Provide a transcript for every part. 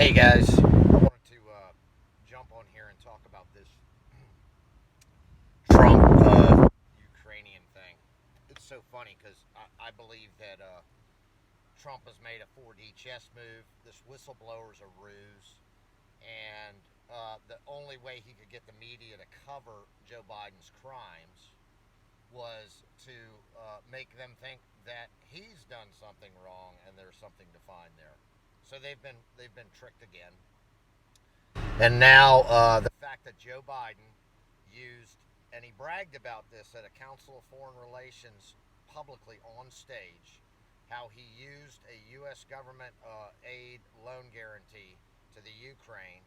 Hey guys, I wanted to jump on here and talk about this Trump Ukrainian thing. It's so funny because I believe that Trump has made a 4D chess move. This whistleblower's a ruse, and the only way he could get the media to cover Joe Biden's crimes was to make them think that he's done something wrong and there's something to find there. So they've been tricked again. And now the fact that Joe Biden used, and he bragged about this at a Council of Foreign Relations publicly on stage, how he used a U.S. government aid loan guarantee to the Ukraine,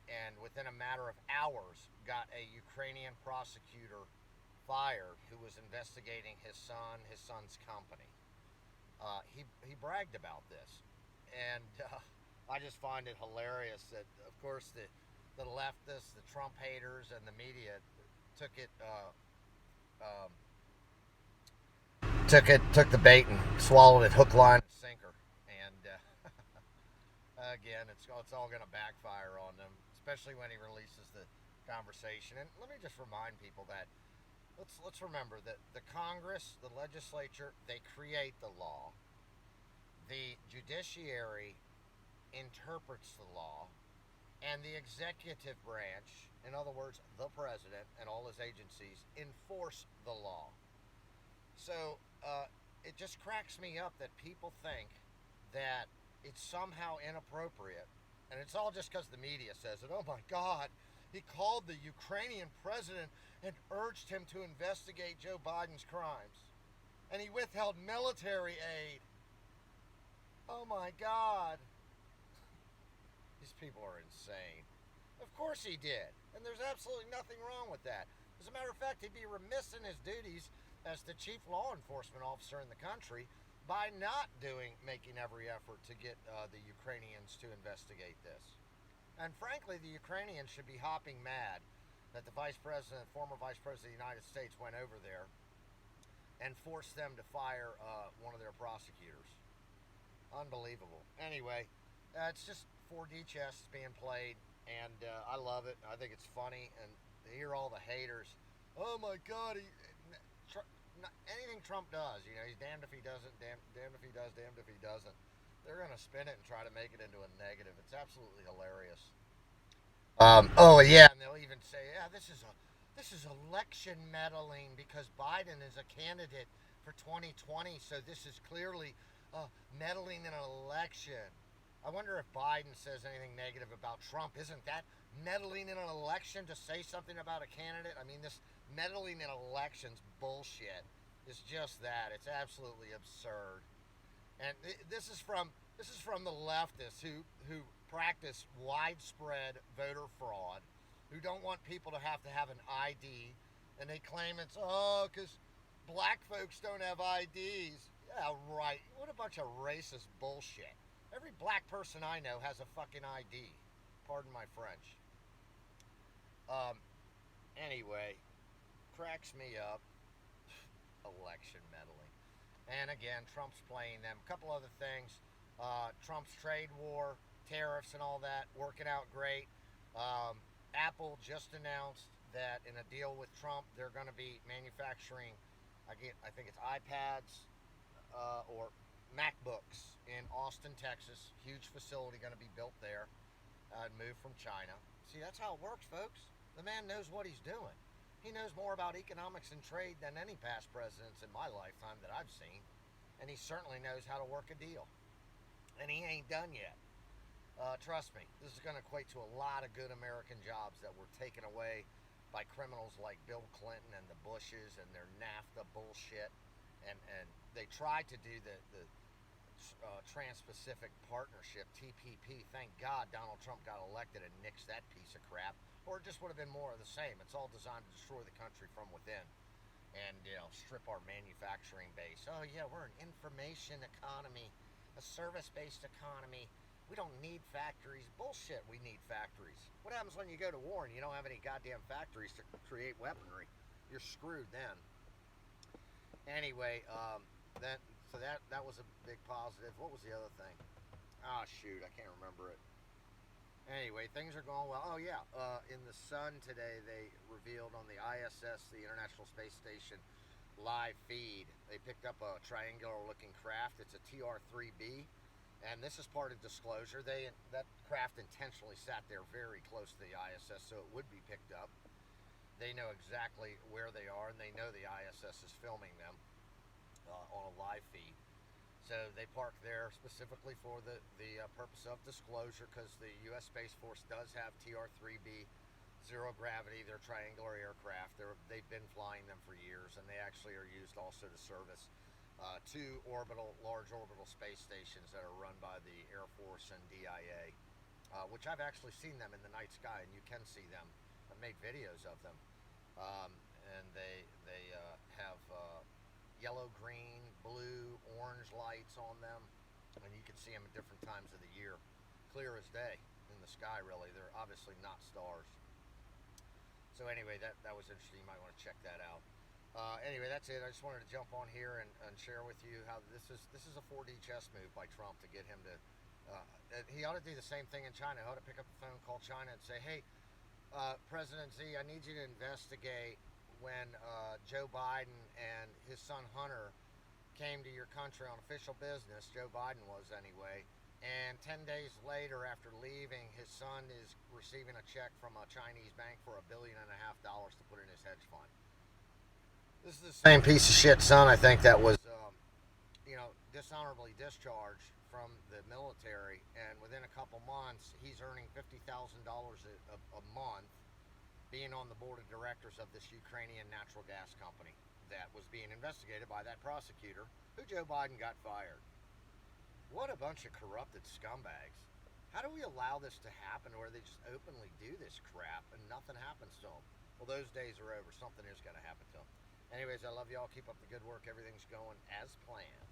and within a matter of hours got a Ukrainian prosecutor fired who was investigating his son's company. He bragged about this, and I just find it hilarious that, of course, the leftists, the Trump haters, and the media took it um, took the bait and swallowed it hook, line, and sinker. And again, it's all going to backfire on them, especially when he releases the conversation. And let me just remind people that let's remember that the Congress, the legislature, they create the law. The judiciary interprets the law, and the executive branch, in other words, the president and all his agencies, enforce the law. So it just cracks me up that people think that it's somehow inappropriate, and it's all just because the media says it. Oh my God, he called the Ukrainian president and urged him to investigate Joe Biden's crimes, and he withheld military aid. Oh my God. These people are insane. Of course he did. And there's absolutely nothing wrong with that. As a matter of fact, he'd be remiss in his duties as the chief law enforcement officer in the country by not making every effort to get the Ukrainians to investigate this. And frankly, the Ukrainians should be hopping mad that the former vice president of the United States went over there and forced them to fire one of their prosecutors. Unbelievable. Anyway, it's just 4D chess being played, and I love it. I think it's funny, and to hear all the haters. Oh my God, anything Trump does, he's damned if he doesn't, damned if he does, damned if he doesn't. They're gonna spin it and try to make it into a negative. It's absolutely hilarious. Oh yeah, and they'll even say, yeah, this is election meddling because Biden is a candidate for 2020, so this is clearly meddling in an election. I wonder if Biden says anything negative about Trump. Isn't that meddling in an election to say something about a candidate? I mean, this meddling in elections bullshit is just that. It's absolutely absurd. And this is from the leftists who practice widespread voter fraud, who don't want people to have an ID, and they claim it's because black folks don't have IDs. Yeah, right. What a bunch of racist bullshit. Every black person I know has a fucking ID. Pardon my French. Um. Anyway, cracks me up. Election meddling. And again, Trump's playing them. A couple other things. Trump's trade war, tariffs, and all that working out great. Apple just announced that in a deal with Trump, they're going to be manufacturing. I think it's iPads or MacBooks in Austin, Texas. Huge facility going to be built there. Moved from China. See, that's how it works, folks. The man knows what he's doing. He knows more about economics and trade than any past presidents in my lifetime that I've seen. And he certainly knows how to work a deal. And he ain't done yet. Trust me, this is going to equate to a lot of good American jobs that were taken away by criminals like Bill Clinton and the Bushes and their NAFTA bullshit. And they tried to do the Trans-Pacific Partnership, TPP. Thank God Donald Trump got elected and nixed that piece of crap. Or it just would have been more of the same. It's all designed to destroy the country from within and, strip our manufacturing base. Oh, yeah, we're an information economy, a service-based economy. We don't need factories. Bullshit, we need factories. What happens when you go to war and you don't have any goddamn factories to create weaponry? You're screwed then. Anyway, that was a big positive. What was the other thing? Ah, shoot, I can't remember it. Anyway, things are going well. Oh yeah, in the Sun today they revealed on the ISS, the International Space Station, live feed. They picked up a triangular-looking craft. It's a TR-3B, and this is part of disclosure. That craft intentionally sat there very close to the ISS so it would be picked up. They know exactly where they are, and they know the ISS is filming them on a live feed. So they park there specifically for the purpose of disclosure, because the U.S. Space Force does have TR-3B zero gravity. They're triangular aircraft. They've been flying them for years, and they actually are used also to service two large orbital space stations that are run by the Air Force and DIA, which I've actually seen them in the night sky, and you can see them. I've made videos of them, um, and they have yellow, green, blue, orange lights on them, and you can see them at different times of the year, clear as day in the sky. Really, they're obviously not stars. So anyway, that was interesting. You might want to check that out. Anyway, that's it. I just wanted to jump on here and share with you how this is a 4D chess move by Trump to get him to. He ought to do the same thing in China. He ought to pick up the phone, call China, and say, "Hey, President Z, I need you to investigate when Joe Biden and his son Hunter came to your country on official business. Joe Biden was anyway. And 10 days later, after leaving, his son is receiving a check from a Chinese bank for $1.5 billion to put in his hedge fund. This is the same piece of shit son, I think, that was, dishonorably discharged from the military. And within a couple months, he's earning $50,000 a month being on the board of directors of this Ukrainian natural gas company that was being investigated by that prosecutor who Joe Biden got fired. What a bunch of corrupted scumbags. How do we allow this to happen where they just openly do this crap and nothing happens to them? Well, those days are over. Something is going to happen to them. Anyways, I love y'all. Keep up the good work. Everything's going as planned.